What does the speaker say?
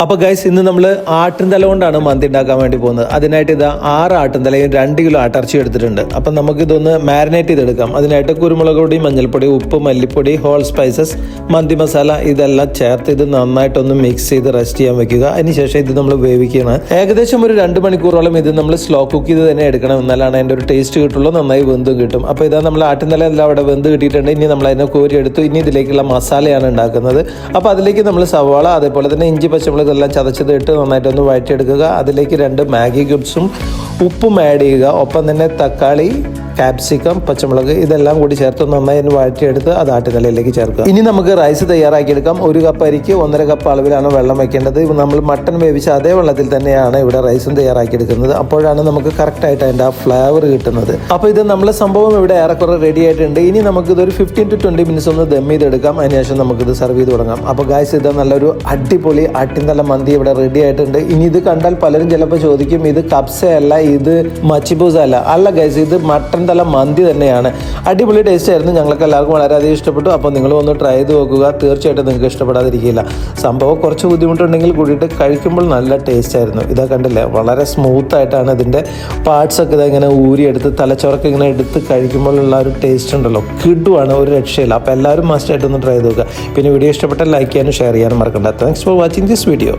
അപ്പോൾ ഗൈസ് ഇന്ന് നമ്മൾ ആട്ടിൻതല കൊണ്ടാണ് മന്തി ഉണ്ടാക്കാൻ വേണ്ടി പോകുന്നത്. അതിനായിട്ട് ഇതാ 6 ആട്ടിൻതലയും 2 കിലോ ആട്ടിറച്ചി എടുത്തിട്ടുണ്ട്. അപ്പം നമുക്കിതൊന്ന് മാരിനേറ്റ് ചെയ്തെടുക്കാം. അതിനായിട്ട് കുരുമുളക് പൊടി, മഞ്ഞൾപ്പൊടി, ഉപ്പ്, മല്ലിപ്പൊടി, ഹോൾ സ്പൈസസ്, മന്തി മസാല ഇതെല്ലാം ചേർത്ത് ഇത് നന്നായിട്ടൊന്ന് മിക്സ് ചെയ്ത് റെസ്റ്റ് ചെയ്യാൻ വെക്കുക. അതിനുശേഷം ഇത് നമ്മൾ വേവിക്കുകയാണ്. ഏകദേശം ഒരു 2 മണിക്കൂറോളം ഇത് നമ്മൾ സ്ലോ കുക്ക് ചെയ്ത് തന്നെ എടുക്കണം. എന്നാലാണ് അതിൻ്റെ ഒരു ടേസ്റ്റ് കിട്ടുള്ളൂ, നന്നായി വെന്തും കിട്ടും. അപ്പോൾ ഇതാ നമ്മൾ ആട്ടിൻതല എല്ലാം അവിടെ വെന്ത് കിട്ടിയിട്ടുണ്ട്. ഇനി നമ്മൾ അതിനെ കോരി എടുത്തു. ഇനി ഇതിലേക്കുള്ള മസാലയാണ് ഉണ്ടാക്കുന്നത്. അപ്പോൾ അതിലേക്ക് നമ്മൾ സവാള, അതേപോലെ തന്നെ ഇഞ്ചി, പച്ചമുളക് ഇതെല്ലാം ചതച്ചത് ഇട്ട് നന്നായിട്ടൊന്ന് വഴറ്റിയെടുക്കുക. അതിലേക്ക് 2 മാഗി ക്യൂബ്സും ഉപ്പും ആഡ് ചെയ്യുക. ഒപ്പം തന്നെ തക്കാളി, ക്യാപ്സിക്കം, പച്ചമുളക് ഇതെല്ലാം കൂടി ചേർത്ത് നന്നായി വഴറ്റിയെടുത്ത് അത് ആട്ടിൻതലയിലേക്ക് ചേർക്കുക. ഇനി നമുക്ക് റൈസ് തയ്യാറാക്കിയെടുക്കാം. 1 കപ്പ് അരിക്ക് 1.5 കപ്പ് അളവിലാണ് വെള്ളം വെക്കേണ്ടത്. നമ്മൾ മട്ടൺ വേവിച്ച അതേ വെള്ളത്തിൽ തന്നെയാണ് ഇവിടെ റൈസും തയ്യാറാക്കിയെടുക്കുന്നത്. അപ്പോഴാണ് നമുക്ക് കറക്റ്റായിട്ട് അതിൻ്റെ ആ ഫ്ലേവർ കിട്ടുന്നത്. അപ്പോൾ ഇത് നമ്മളെ സംഭവം ഇവിടെ ഏറെക്കുറെ റെഡി ആയിട്ടുണ്ട്. ഇനി നമുക്കിതൊരു 15 to 20 മിനിറ്റ്സ് ഒന്ന് ദം ചെയ്തെടുക്കാം. അതിനുശേഷം നമുക്കിത് സെർവ് ചെയ്ത് തുടങ്ങാം. അപ്പോൾ ഗായ്സ്, ഇത് നല്ലൊരു അടിപൊളി ആട്ടിൻതല മന്തി ഇവിടെ റെഡി ആയിട്ടുണ്ട്. ഇനി ഇത് കണ്ടാൽ പലരും ചിലപ്പോൾ ചോദിക്കും, ഇത് കബ്സയല്ല, ഇത് മച്ചിബൂസ അല്ല ഗൈസ്, ഇത് മട്ടൻ തല മന്തി തന്നെയാണ്. അടിപൊളി ടേസ്റ്റ് ആയിരുന്നു. ഞങ്ങൾക്ക് എല്ലാവർക്കും വളരെയധികം ഇഷ്ടപ്പെട്ടു. അപ്പോൾ നിങ്ങൾ ഒന്ന് ട്രൈ ചെയ്ത് നോക്കുക. തീർച്ചയായിട്ടും നിങ്ങൾക്ക് ഇഷ്ടപ്പെടാതിരിക്കില്ല. സംഭവം കുറച്ച് ബുദ്ധിമുട്ടുണ്ടെങ്കിൽ കൂടിയിട്ട് കഴിക്കുമ്പോൾ നല്ല ടേസ്റ്റ് ആയിരുന്നു. ഇതാ കണ്ടില്ലേ, വളരെ സ്മൂത്ത് ആയിട്ടാണ് ഇതിൻ്റെ പാർട്സ് ഒക്കെ ഇങ്ങനെ ഊരിയെടുത്ത് തലച്ചോറൊക്കെ ഇങ്ങനെ എടുത്ത് കഴിക്കുമ്പോഴുള്ള ഒരു ടേസ്റ്റ് ഉണ്ടല്ലോ, കിടുവാണ്, ഒരു രക്ഷയില്ല. അപ്പോൾ എല്ലാവരും മസ്റ്റായിട്ടൊന്ന് ട്രൈ ചെയ്ത് നോക്കുക. പിന്നെ വീഡിയോ ഇഷ്ടപ്പെട്ടാൽ ലൈക്ക് ചെയ്യാനും ഷെയർ ചെയ്യാനും മറക്കണ്ട. Thanks for watching this video.